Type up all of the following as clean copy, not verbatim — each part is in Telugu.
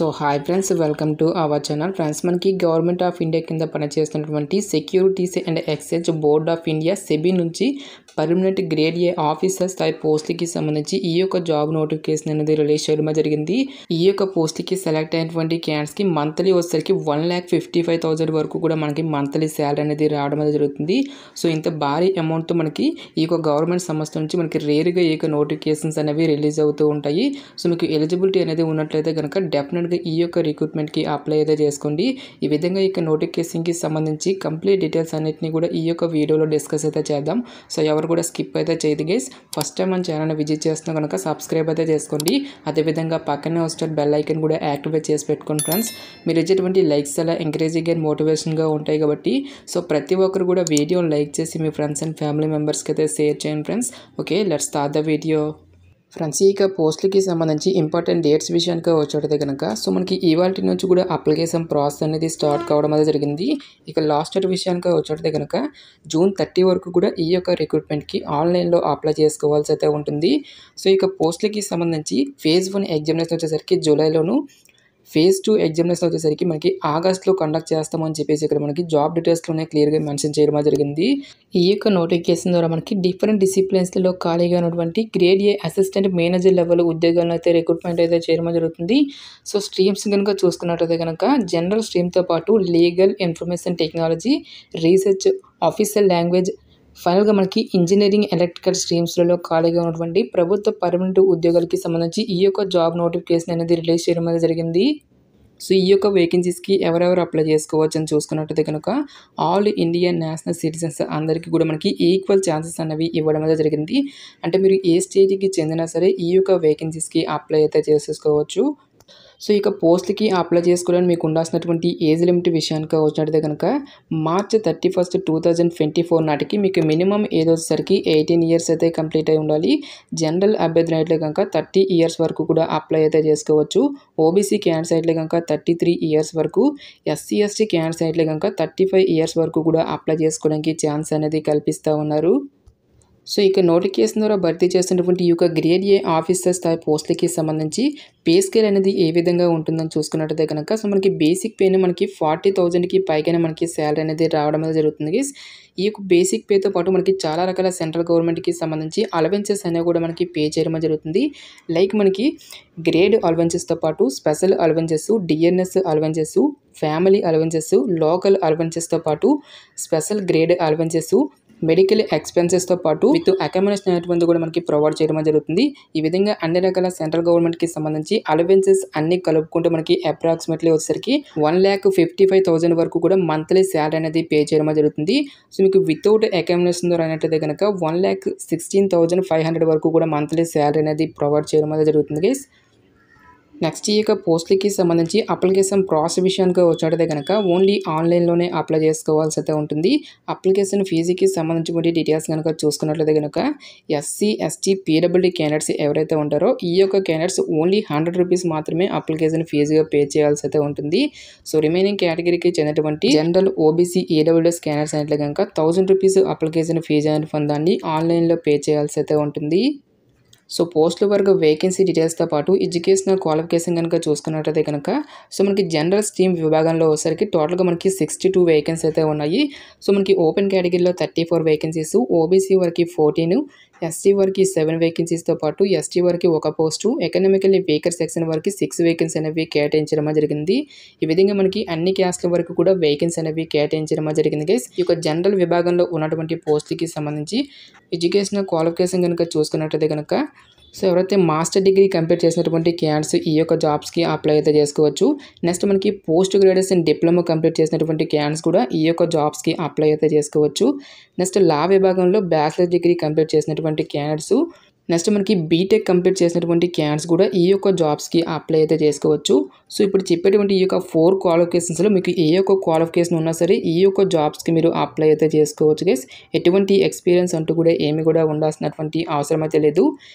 So hi friends, welcome to our channel. Friends, మనకి గవర్నమెంట్ ఆఫ్ ఇండియా కింద పనిచేస్తున్నటువంటి securities and exchange board of India SEBI నుంచి పర్మనెంట్ గ్రేడ్ ఏ ఆఫీసర్ స్థాయి పోస్టులకి సంబంధించి ఈ యొక్క జాబ్ నోటిఫికేషన్ అనేది రిలీజ్ చేయడం జరిగింది. ఈ యొక్క పోస్టులకి సెలెక్ట్ అయినటువంటి క్యాండిడేట్స్కి మంత్లీ వచ్చేసరికి 1,55,000 వరకు కూడా మనకి మంత్లీ శాలరీ అనేది రావడం అనేది జరుగుతుంది. సో ఇంత భారీ అమౌంట్తో మనకి ఈ యొక్క గవర్నమెంట్ సంస్థ నుంచి మనకి రేరుగా ఈ యొక్క నోటిఫికేషన్స్ అనేవి రిలీజ్ అవుతూ ఉంటాయి. సో మీకు ఎలిజిబిలిటీ అనేది ఉన్నట్లయితే కనుక డెఫినెట్గా ఈ యొక్క రిక్రూట్మెంట్కి అప్లై అయితే చేసుకోండి. ఈ విధంగా ఈ యొక్క నోటిఫికేషన్కి సంబంధించి కంప్లీట్ డీటెయిల్స్ అన్నింటినీ కూడా ఈ యొక్క వీడియోలో డిస్కస్ అయితే చేద్దాం. సో ఎవరు కూడా స్కిప్ అయితే చేయదు గైస్. ఫస్ట్ టైం మన ఛానల్ని విజిట్ చేస్తున్నా కనుక సబ్స్క్రైబ్ అయితే చేసుకోండి. అదేవిధంగా పక్కనే వస్తే బెల్ ఐకన్ కూడా యాక్టివేట్ చేసి పెట్టుకోండి ఫ్రెండ్స్. మీరు ఇచ్చేటువంటి లైక్స్ అలా ఎంకరేజింగ్ అండ్ మోటివేషన్గా ఉంటాయి కాబట్టి సో ప్రతి ఒక్కరు కూడా వీడియోని లైక్ చేసి మీ ఫ్రెండ్స్ అండ్ ఫ్యామిలీ మెంబర్స్కి అయితే షేర్ చేయండి friends. Okay, let's start the video. Friends, ఇక పోస్టులకి సంబంధించి ఇంపార్టెంట్ డేట్స్ విషయానికి వచ్చేటైతే కనుక సో మనకి ఇవాల్టి నుంచి కూడా అప్లికేషన్ ప్రాసెస్ అనేది స్టార్ట్ కావడం అనేది జరిగింది. ఇక లాస్ట్ డేట్ విషయానికి వచ్చేటైతే కనుక June 30 వరకు కూడా ఈ యొక్క రిక్రూట్మెంట్కి ఆన్లైన్లో అప్లై చేసుకోవాల్సి అయితే ఉంటుంది. సో ఇక పోస్టులకి సంబంధించి phase 1 ఎగ్జామినేషన్ వచ్చేసరికి జూలైలోను, phase 2 ఎగ్జామినేషన్ వచ్చేసరికి మనకి ఆగస్ట్లో కండక్ట్ చేస్తామని చెప్పేసి ఇక్కడ మనకి జాబ్ డీటెయిల్స్లోనే క్లియర్గా మెన్షన్ చేయడం జరిగింది. ఈ యొక్క నోటిఫికేషన్ ద్వారా మనకి డిఫరెంట్ డిసిప్లిన్స్లో ఖాళీగా ఉన్నటువంటి grade A assistant manager level ఉద్యోగాలను అయితే రిక్రూట్మెంట్ అయితే చేయడం జరుగుతుంది. సో స్ట్రీమ్స్ కనుక చూసుకున్నట్టయితే కనుక జనరల్ స్ట్రీమ్తో పాటు legal, information technology, research, official language, ఫైనల్గా మనకి ఇంజనీరింగ్, ఎలక్ట్రికల్ స్ట్రీమ్స్లలో ఖాళీగా ఉన్నటువంటి ప్రభుత్వ పర్మనెంట్ ఉద్యోగాలకి సంబంధించి ఈ యొక్క జాబ్ నోటిఫికేషన్ అనేది రిలీజ్ చేయడం అనేది జరిగింది. సో ఈ యొక్క వేకెన్సీస్కి ఎవరెవరు అప్లై చేసుకోవచ్చు అని చూసుకున్నట్టయితే కనుక ఆల్ ఇండియన్ నేషనల్ సిటిజన్స్ అందరికీ కూడా మనకి ఈక్వల్ ఛాన్సెస్ అనేవి ఇవ్వడం అనేది జరిగింది. అంటే మీరు ఏ స్టేట్కి చెందినా సరే ఈ యొక్క వేకెన్సీస్కి అప్లై అయితే చేసేసుకోవచ్చు. సో ఇక పోస్ట్కి అప్లై చేసుకోవడానికి మీకు ఉండాల్సినటువంటి ఏజ్ లిమిట్ విషయానికి వచ్చినట్టయితే కనుక March 31, 2024 నాటికి మీకు మినిమం ఏజ్ వచ్చేసరికి 18 ఇయర్స్ అయితే కంప్లీట్ అయి ఉండాలి. జనరల్ అభ్యర్థులు అయితే కనుక 30 ఇయర్స్ వరకు కూడా అప్లై అయితే చేసుకోవచ్చు. ఓబీసీ క్యాండిడేట్స్ అయితే కనుక 33 ఇయర్స్ వరకు, ఎస్సీ ఎస్టీ క్యాండిడేట్స్ అయితే కనుక 35 ఇయర్స్ వరకు కూడా అప్లై చేసుకోవడానికి ఛాన్స్ అనేది కల్పిస్తూ ఉన్నారు. సో ఇక నోటిఫికేషన్ ద్వారా భర్తీ చేసినటువంటి ఈ యొక్క గ్రేడ్ ఏ ఆఫీసర్ స్థాయి పోస్టులకి సంబంధించి పే స్కేల్ అనేది ఏ విధంగా ఉంటుందని చూసుకున్నట్టయితే కనుక సో మనకి బేసిక్ పేని మనకి 40,000కి పైగానే మనకి శాలరీ అనేది రావడం అనేది జరుగుతుంది. ఈ యొక్క బేసిక్ పేతో పాటు మనకి చాలా రకాల సెంట్రల్ గవర్నమెంట్కి సంబంధించి అలవెన్సెస్ అనేవి కూడా మనకి పే చేయడం జరుగుతుంది. లైక్ మనకి గ్రేడ్ అలవెన్సెస్తో పాటు special allowances, DNS allowances, family allowances, local అలవెన్సెస్తో పాటు స్పెషల్ గ్రేడ్ అలవెన్సెస్, మెడికల్ ఎక్స్పెన్సెస్తో పాటు విత్ అకామిడేషన్ అనేటువంటి కూడా మనకి ప్రొవైడ్ చేయడం జరుగుతుంది. ఈ విధంగా అన్ని రకాల సెంట్రల్ గవర్నమెంట్కి సంబంధించి అలవెన్సెస్ అన్ని కలుపుకుంటే మనకి అప్రాక్సిమేట్లీ వచ్చేసరికి 1,55,000 వరకు కూడా మంత్లీ శాలరీ అనేది పే చేయడం జరుగుతుంది. సో మీకు వితౌట్ అకామిడేషన్ ద్వారా అయినట్టయితే కనుక 1,16,500 వరకు కూడా మంత్లీ శాలరీ అనేది ప్రొవైడ్ చేయడం అనేది జరుగుతుంది గైస్. నెక్స్ట్ ఈ యొక్క పోస్టులకి సంబంధించి అప్లికేషన్ ప్రాసెస్ విషయానికి వచ్చేటైతే కనుక ఓన్లీ ఆన్లైన్లోనే అప్లై చేసుకోవాల్సి అయితే ఉంటుంది. అప్లికేషన్ ఫీజుకి సంబంధించిన డీటెయిల్స్ కనుక చూసుకున్నట్లయితే కనుక ఎస్సీ, ఎస్టీ, పీడబ్ల్యూడీ క్యాండిడేట్స్ ఎవరైతే ఉంటారో ఈ యొక్క క్యాండిడేట్స్ ఓన్లీ 100 రూపీస్ మాత్రమే అప్లికేషన్ ఫీజుగా పే చేయాల్సి అయితే ఉంటుంది. సో రిమైనింగ్ కేటగిరీకి చెందినటువంటి జనరల్, ఓబీసీ, ఈడబ్ల్యూఎస్ క్యాండిడేట్స్ అయితే కనుక 1000 రూపీస్ అప్లికేషన్ ఫీజు అనే పొందాన్ని ఆన్లైన్లో పే చేయాల్సి అయితే ఉంటుంది. సో పోస్టుల వరకు వేకెన్సీ డీటెయిల్స్తో పాటు ఎడ్యుకేషనల్ క్వాలిఫికేషన్ కనుక చూసుకున్నట్టయితే కనుక సో మనకి జనరల్ స్ట్రీమ్ విభాగంలో వచ్చేసరికి టోటల్గా మనకి 62 వేకెన్సీ అయితే ఉన్నాయి. సో మనకి ఓపెన్ కేటగిరీలో 34 వేకెన్సీస్, ఓబీసీ వరకు 14, ఎస్టీ వరకు 7 వేకెన్సీస్తో పాటు ఎస్టీ వరకు 1 పోస్టు, ఎకనామికల్లీ వీకర్ సెక్షన్ వరకు 6 వేకెన్సీ అనేవి కేటాయించడం జరిగింది. ఈ విధంగా మనకి అన్ని క్యాస్ట్ల వరకు కూడా వేకెన్సీ అనేవి కేటాయించడం జరిగింది గైస్. ఈ యొక్క జనరల్ విభాగంలో ఉన్నటువంటి పోస్టులకి సంబంధించి ఎడ్యుకేషనల్ క్వాలిఫికేషన్ కనుక చూసుకున్నట్టయితే కనుక సో ఎవరైతే మాస్టర్ డిగ్రీ కంప్లీట్ చేసినటువంటి క్యాండిడేట్స్ ఈ యొక్క జాబ్స్కి అప్లై అయితే చేసుకోవచ్చు. నెక్స్ట్ మనకి పోస్ట్ గ్రాడ్యుయేషన్ డిప్లొమా కంప్లీట్ చేసినటువంటి క్యాండిడేట్స్ కూడా ఈ యొక్క జాబ్స్కి అప్లై అయితే చేసుకోవచ్చు. నెక్స్ట్ లా విభాగంలో బ్యాచిలర్ డిగ్రీ కంప్లీట్ చేసినటువంటి క్యాండిడేట్స్, నెక్స్ట్ మనకి బీటెక్ కంప్లీట్ చేసినటువంటి క్యాండిడేట్స్ కూడా ఈ యొక్క జాబ్స్కి అప్లై అయితే చేసుకోవచ్చు. సో ఇప్పుడు చెప్పేటువంటి ఈ యొక్క 4 క్వాలిఫికేషన్స్లో మీకు ఏ యొక్క క్వాలిఫికేషన్ ఉన్నా సరే ఈ యొక్క జాబ్స్కి మీరు అప్లై అయితే చేసుకోవచ్చు గైస్. ఎటువంటి ఎక్స్పీరియన్స్ అంటూ కూడా ఏమి కూడా ఉండాల్సినటువంటి అవసరం అయితే లేదు.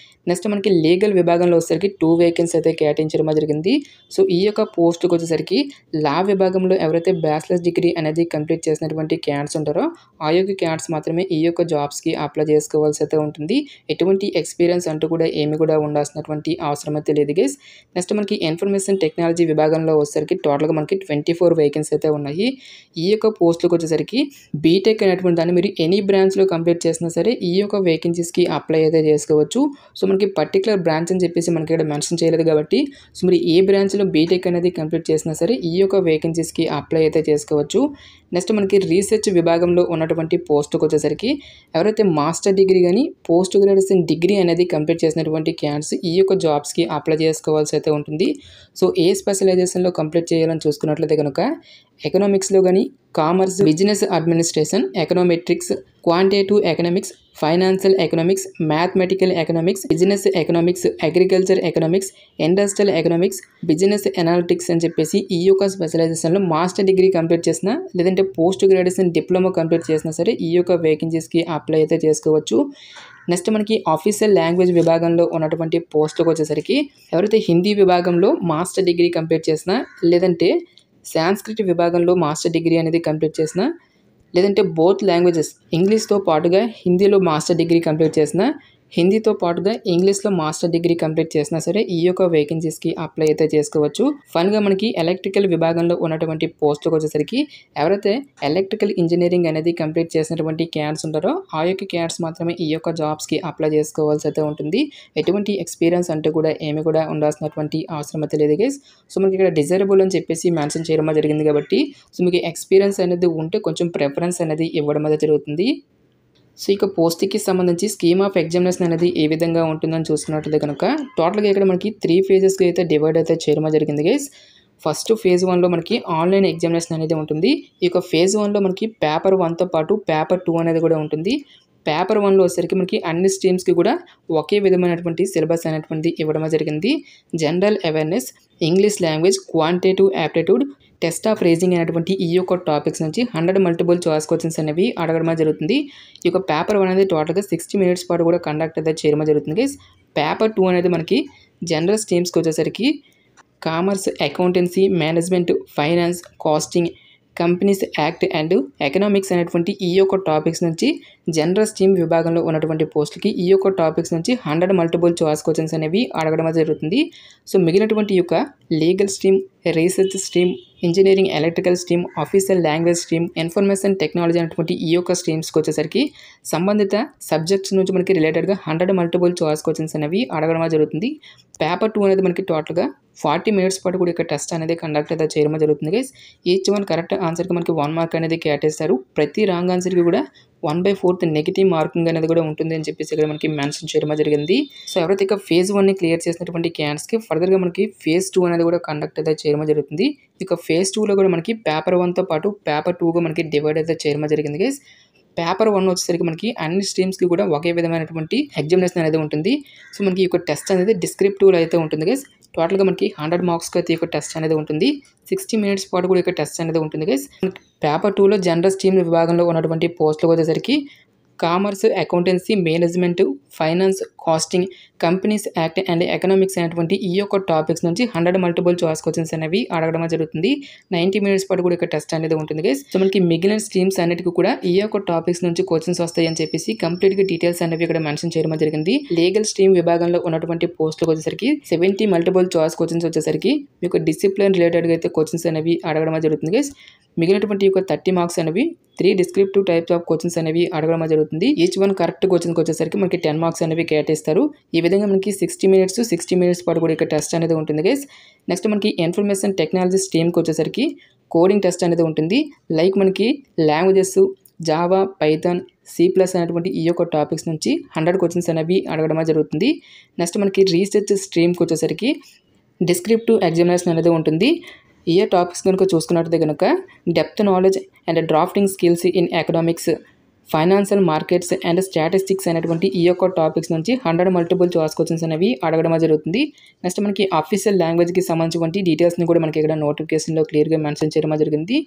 నెక్స్ట్ మనకి లీగల్ విభాగంలో వచ్చేసరికి 2 వేకెన్సీ అయితే కేటాయించడం జరిగింది. సో ఈ యొక్క పోస్ట్కి వచ్చేసరికి లా విభాగంలో ఎవరైతే బ్యాచిలర్స్ డిగ్రీ అనేది కంప్లీట్ చేసినటువంటి క్యాండిడేట్స్ ఉంటారో ఆ యొక్క క్యాండిడేట్స్ మాత్రమే ఈ యొక్క జాబ్స్కి అప్లై చేసుకోవాల్సి అయితే ఉంటుంది. ఎటువంటి ఎక్స్పీరియన్స్ ఎక్స్పీరియన్స్ అంటూ కూడా ఏమి కూడా ఉండాల్సినటువంటి అవసరం అయితే లేదు గైస్. నెక్స్ట్ మనకి ఇన్ఫర్మేషన్ టెక్నాలజీ విభాగంలో వచ్చేసరికి టోటల్గా మనకి 24 వేకెన్సీ అయితే ఉన్నాయి. ఈ యొక్క పోస్టులకు వచ్చేసరికి బీటెక్ అనేటువంటి దాన్ని మీరు ఎనీ బ్రాంచ్లో కంప్లీట్ చేసినా సరే ఈ యొక్క వేకెన్సీస్కి అప్లై అయితే చేసుకోవచ్చు. సో మనకి పర్టికులర్ బ్రాంచ్ అని చెప్పేసి మనకి ఇక్కడ మెన్షన్ చేయలేదు కాబట్టి సో మీరు ఏ బ్రాంచ్లో బీటెక్ అనేది కంప్లీట్ చేసినా సరే ఈ యొక్క వేకెన్సీస్కి అప్లై అయితే చేసుకోవచ్చు. నెక్స్ట్ మనకి రీసెర్చ్ విభాగంలో ఉన్నటువంటి పోస్టుకు వచ్చేసరికి ఎవరైతే మాస్టర్ డిగ్రీ కానీ పోస్ట్ గ్రాడ్యుయేషన్ డిగ్రీ అనేది కంప్లీట్ చేసినటువంటి క్యాండిడేట్స్ ఈ యొక్క జాబ్స్కి అప్లై చేసుకోవాల్సి అయితే ఉంటుంది. సో ఏ స్పెషలైజేషన్లో కంప్లీట్ చేయాలని చూసుకున్నట్లయితే కనుక ఎకనామిక్స్లో కానీ commerce, business administration, econometrics, quantitative economics, financial economics, mathematical economics, business economics, agriculture economics, industrial economics, business analytics అని చెప్పేసి ఈ యొక్క స్పెషలైజేషన్లో మాస్టర్ డిగ్రీ కంప్లీట్ చేసిన లేదంటే పోస్ట్ గ్రాడ్యుయేషన్ డిప్లొమా కంప్లీట్ చేసినా సరే ఈ యొక్క వేకెన్సీస్కి అప్లై అయితే చేసుకోవచ్చు. నెక్స్ట్ మనకి ఆఫీషియల్ లాంగ్వేజ్ విభాగంలో ఉన్నటువంటి పోస్టులకు వచ్చేసరికి ఎవరైతే హిందీ విభాగంలో మాస్టర్ డిగ్రీ కంప్లీట్ చేసినా లేదంటే సాంస్క్రిట్ విభాగంలో మాస్టర్ డిగ్రీ అనేది కంప్లీట్ చేసిన లేదంటే బోత్ లాంగ్వేజెస్ ఇంగ్లీష్తో పాటుగా హిందీలో మాస్టర్ డిగ్రీ కంప్లీట్ చేసిన హిందీతో పాటుగా ఇంగ్లీష్లో మాస్టర్ డిగ్రీ కంప్లీట్ చేసినా సరే ఈ యొక్క వేకెన్సీస్కి అప్లై అయితే చేసుకోవచ్చు. ఫైనల్గా మనకి ఎలక్ట్రికల్ విభాగంలో ఉన్నటువంటి పోస్టులకు వచ్చేసరికి ఎవరైతే ఎలక్ట్రికల్ ఇంజనీరింగ్ అనేది కంప్లీట్ చేసినటువంటి క్యాండిడేట్స్ ఉంటారో ఆ యొక్క క్యాండిడేట్స్ మాత్రమే ఈ యొక్క జాబ్స్కి అప్లై చేసుకోవాల్సి అయితే ఉంటుంది. ఎటువంటి ఎక్స్పీరియన్స్ అంటూ కూడా ఏమి కూడా ఉండాల్సినటువంటి అవసరం అయితే లేదు గైస్. సో మనకి ఇక్కడ డిజైరబుల్ అని చెప్పేసి మెన్షన్ చేయడం జరిగింది కాబట్టి సో మీకు ఎక్స్పీరియన్స్ అనేది ఉంటే కొంచెం ప్రిఫరెన్స్ అనేది ఇవ్వడం అయితే జరుగుతుంది. సో ఇక పోస్ట్కి సంబంధించి స్కీమ్ ఆఫ్ ఎగ్జామినేషన్ అనేది ఏ విధంగా ఉంటుందని చూసుకున్నట్లయితే కనుక టోటల్గా ఇక్కడ మనకి 3 ఫేజెస్కి అయితే డివైడ్ అయితే చేయడం జరిగింది గైస్. ఫస్ట్ ఫేజ్ 1లో మనకి ఆన్లైన్ ఎగ్జామినేషన్ అనేది ఉంటుంది. ఈ యొక్క ఫేజ్ 1లో మనకి పేపర్ 1తో పాటు పేపర్ 2 అనేది కూడా ఉంటుంది. పేపర్ 1లో వచ్చేసరికి మనకి అన్ని స్ట్రీమ్స్కి కూడా ఒకే విధమైనటువంటి సిలబస్ అనేటువంటిది ఇవ్వడం జరిగింది. General awareness, English language, quantitative aptitude, test of reasoning అనేటువంటి ఈ యొక్క టాపిక్స్ నుంచి 100 మల్టిపుల్ చాయిస్ క్వశ్చన్స్ అనేవి అడగడం జరుగుతుంది. ఈ యొక్క పేపర్ 1 అనేది టోటల్గా 60 మినిట్స్ పాటు కూడా కండక్ట్ అయితే చేయడం జరుగుతుంది గైస్. పేపర్ 2 అనేది మనకి జనరల్ స్ట్రీమ్స్కి వచ్చేసరికి commerce, accountancy, management, finance, costing, companies act and economics అనేటువంటి ఈ యొక్క టాపిక్స్ నుంచి జనరల్ స్ట్రీమ్ విభాగంలో ఉన్నటువంటి పోస్టులకి ఈ యొక్క టాపిక్స్ నుంచి 100 మల్టిపుల్ చాయిస్ క్వశ్చన్స్ అనేవి అడగడం జరుగుతుంది. సో మిగిలినటువంటి ఈ యొక్క legal stream, research stream, engineering electrical stream, official language stream, information technology అనేటువంటి ఈ యొక్క స్ట్రీమ్స్కి వచ్చేసరికి సంబంధిత సబ్జెక్ట్స్ నుంచి మనకి రిలేటెడ్గా 100 మల్టిపుల్ చాయిస్ క్వశ్చన్స్ అనేవి అడగడం జరుగుతుంది. పేపర్ 2 అనేది మనకి టోటల్గా 40 మినిట్స్ పాటు కూడా ఇక్కడ టెస్ట్ అనేది కండక్ట్ అయితే చేయడం జరుగుతుంది గైస్. ఈచ్ వన్ కరెక్ట్ ఆన్సర్కి మనకి 1 మార్క్ అనేది కేటాయిస్తారు. ప్రతి రాంగ్ ఆన్సర్కి కూడా 1/4 నెగిటివ్ మార్కింగ్ అనేది కూడా ఉంటుంది అని చెప్పేసి ఇక్కడ మనకి మెన్షన్ చేయడం జరిగింది. సో ఎవరైతే ఇక ఫేజ్ 1ని క్లియర్ చేసినటువంటి క్యాండిడేట్స్కి ఫర్దర్గా మనకి ఫేజ్ 2 అనేది కూడా కండక్ట్ అయితే చేయడం జరుగుతుంది. ఇక ఫేజ్ 2లో కూడా మనకి పేపర్ 1తో పాటు పేపర్ 2గా మనకి డివైడ్ అయితే చేయడం జరిగింది గైస్. పేపర్ 1 వచ్చేసరికి మనకి అన్ని స్ట్రీమ్స్కి కూడా ఒకే విధమైనటువంటి ఎగ్జామినేషన్ అనేది ఉంటుంది. సో మనకి ఈ యొక్క టెస్ట్ అనేది డిస్క్రిప్టివ్లో అయితే ఉంటుంది గైస్. టోటల్గా మనకి 100 మార్క్స్కి అయితే ఈ యొక్క టెస్ట్ అనేది ఉంటుంది. 60 మినిట్స్ పాటు కూడా ఇక టెస్ట్ అనేది ఉంటుంది గైస్. పేపర్ 2లో జనరల్ స్ట్రీమ్ విభాగంలో ఉన్నటువంటి పోస్టులకు వచ్చేసరికి commerce, accountancy, management, finance, costing, companies act and economics అనేటువంటి ఈ యొక్క టాపిక్స్ నుంచి 100 మల్టిపుల్ చాయిస్ క్వశ్చన్స్ అనేవి అడగడం జరుగుతుంది. 90 మినిట్స్ పాటు కూడా ఇక్కడ టెస్ట్ అనేది ఉంటుంది గైస్. సో మనకి మిగిలిన స్ట్రీమ్స్ అన్నిటికీ కూడా ఈ యొక్క టాపిక్స్ నుంచి క్వశ్చన్స్ వస్తాయి అని చెప్పేసి కంప్లీట్గా డీటెయిల్స్ అనేవి ఇక్కడ మెన్షన్ చేయడం జరిగింది. లీగల్ స్ట్రీమ్ విభాగంలో ఉన్నటువంటి పోస్టులకు వచ్చేసరికి 70 మల్టిపుల్ చాయిస్ క్వశ్చన్స్ వచ్చేసరికి మీకు డిసిప్లిన్ రిలేటెడ్గా అయితే క్వశ్చన్స్ అనేవి అడగడం జరుగుతుంది గైస్. మిగిలినటువంటి యొక్క 30 మార్క్స్ అనేవి 3 డిస్క్రిప్టివ్ టైప్స్ ఆఫ్ క్వశ్చన్స్ అనేవి అడగడం జరుగుతుంది. ఈచ్ వన్ కరెక్ట్ క్వశ్చన్కి వచ్చేసరికి మనకి 10 మార్క్స్ అనేవి కేటాయిస్తారు. ఈ విధంగా మనకి 60 మినిట్స్ పాటు కూడా ఇక్కడ టెస్ట్ అనేది ఉంటుంది గైస్. నెక్స్ట్ మనకి ఇన్ఫర్మేషన్ టెక్నాలజీ స్ట్రీమ్కి వచ్చేసరికి కోడింగ్ టెస్ట్ అనేది ఉంటుంది. లైక్ మనకి లాంగ్వేజెస్ జావా, పైథాన్, C+ అనేటువంటి ఈ యొక్క టాపిక్స్ నుంచి 100 క్వశ్చన్స్ అనేవి అడగడం జరుగుతుంది. నెక్స్ట్ మనకి రీసెర్చ్ స్ట్రీమ్కి వచ్చేసరికి డిస్క్రిప్టివ్ ఎగ్జామినేషన్ అనేది ఉంటుంది. ఈ టాపిక్స్ కనుక చూసుకున్నట్లయితే కనుక depth knowledge and drafting skills in economics, financial markets and statistics అనేటువంటి ఈ యొక్క టాపిక్స్ నుంచి 100 మల్టిపుల్ చాయిస్ క్వశ్చన్స్ అనేవి అడగడం జరుగుతుంది. నెక్స్ట్ మనకి ఆఫీషియల్ లాంగ్వేజ్కి సంబంధించిన డీటెయిల్స్ని కూడా మనకి ఇక్కడ నోటిఫికేషన్లో క్లియర్గా మెన్షన్ చేయడం జరిగింది.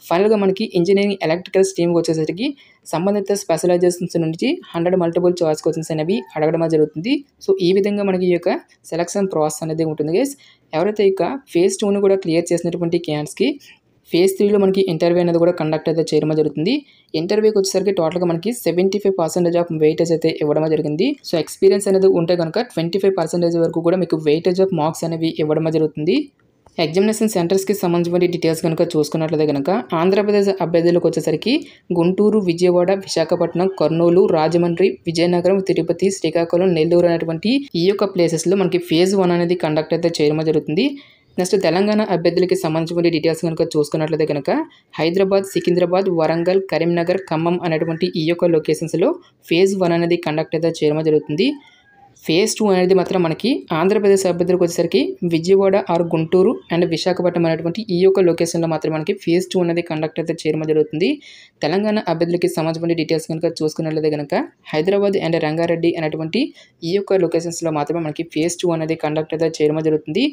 ఫైనల్గా మనకి ఇంజనీరింగ్ ఎలక్ట్రికల్ స్ట్రీమ్కి వచ్చేసరికి సంబంధిత స్పెషలైజేషన్స్ నుంచి 100 మల్టిపుల్ చాయిస్ క్వశ్చన్స్ అనేవి అడగడం జరుగుతుంది. సో ఈ విధంగా మనకి ఈ యొక్క సెలక్షన్ ప్రాసెస్ అనేది ఉంటుంది గైస్. ఎవరైతే ఇక ఫేజ్ 2ని కూడా క్లియర్ చేసినటువంటి క్యాండిడేట్స్కి ఫేజ్ 3లో మనకి ఇంటర్వ్యూ అనేది కూడా కండక్ట్ అయితే చేయడం జరుగుతుంది. ఇంటర్వ్యూకి వచ్చేసరికి టోటల్గా మనకి 75% ఆఫ్ వెయిటేజ్ అయితే ఇవ్వడం జరిగింది. సో ఎక్స్పీరియన్స్ అనేది ఉంటే కనుక 25% వరకు కూడా మీకు వెయిటేజ్ ఆఫ్ మార్క్స్ అనేవి ఇవ్వడం జరుగుతుంది. ఎగ్జామినేషన్ సెంటర్స్కి సంబంధించిన డీటెయిల్స్ కనుక చూసుకున్నట్లయితే కనుక ఆంధ్రప్రదేశ్ అభ్యర్థులకు వచ్చేసరికి గుంటూరు, విజయవాడ, విశాఖపట్నం, కర్నూలు, రాజమండ్రి, విజయనగరం, తిరుపతి, శ్రీకాకుళం, నెల్లూరు అనేటువంటి ఈ యొక్క ప్లేసెస్లో మనకి ఫేజ్ 1 అనేది కండక్ట్ అయితే చేయడం జరుగుతుంది. నెక్స్ట్ తెలంగాణ అభ్యర్థులకి సంబంధించిన డీటెయిల్స్ కనుక చూసుకున్నట్లయితే కనుక హైదరాబాద్, సికింద్రాబాద్, వరంగల్, కరీంనగర్, ఖమ్మం అనేటువంటి ఈ యొక్క లొకేషన్స్లో ఫేజ్ 1 అనేది కండక్ట్ అయితే చేయడం జరుగుతుంది. ఫేజ్ 2 అనేది మాత్రం మనకి ఆంధ్రప్రదేశ్ అభ్యర్థులకు వచ్చేసరికి విజయవాడ ఆర్ గుంటూరు అండ్ విశాఖపట్నం అనేటువంటి ఈ యొక్క లొకేషన్లో మాత్రం మనకి ఫేజ్ 2 అనేది కండక్ట్ అయితే చేయడం జరుగుతుంది. తెలంగాణ అభ్యర్థులకి సంబంధించిన డీటెయిల్స్ కనుక చూసుకున్నట్లయితే కనుక హైదరాబాద్ అండ్ రంగారెడ్డి అనేటువంటి ఈ యొక్క లొకేషన్స్లో మాత్రమే మనకి ఫేజ్ 2 అనేది కండక్ట్ అయితే చేయడం జరుగుతుంది.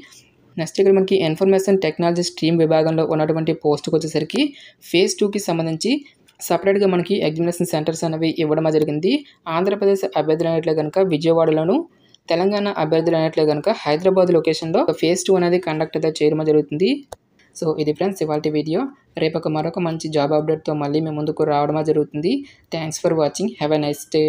నెక్స్ట్ ఇక్కడ మనకి ఇన్ఫర్మేషన్ టెక్నాలజీ స్ట్రీమ్ విభాగంలో ఉన్నటువంటి పోస్టుకు వచ్చేసరికి ఫేజ్ 2కి సంబంధించి సపరేట్గా మనకి ఎగ్జామినేషన్ సెంటర్స్ అనేవి ఇవ్వడం జరిగింది. ఆంధ్రప్రదేశ్ అభ్యర్థులు అనేట్లే కనుక విజయవాడలోను, తెలంగాణ అభ్యర్థులు అనేట్లే కనుక హైదరాబాద్ లొకేషన్లో ఫేజ్ 2 అనేది కండక్ట్ అయితే చేయడం జరుగుతుంది. సో ఇది ఫ్రెండ్స్ ఇవాల్టి వీడియో. రేపు మరొక మంచి జాబ్ అప్డేట్తో మళ్ళీ మేము ముందుకు రావడం జరుగుతుంది. Thanks for watching. Have a nice day.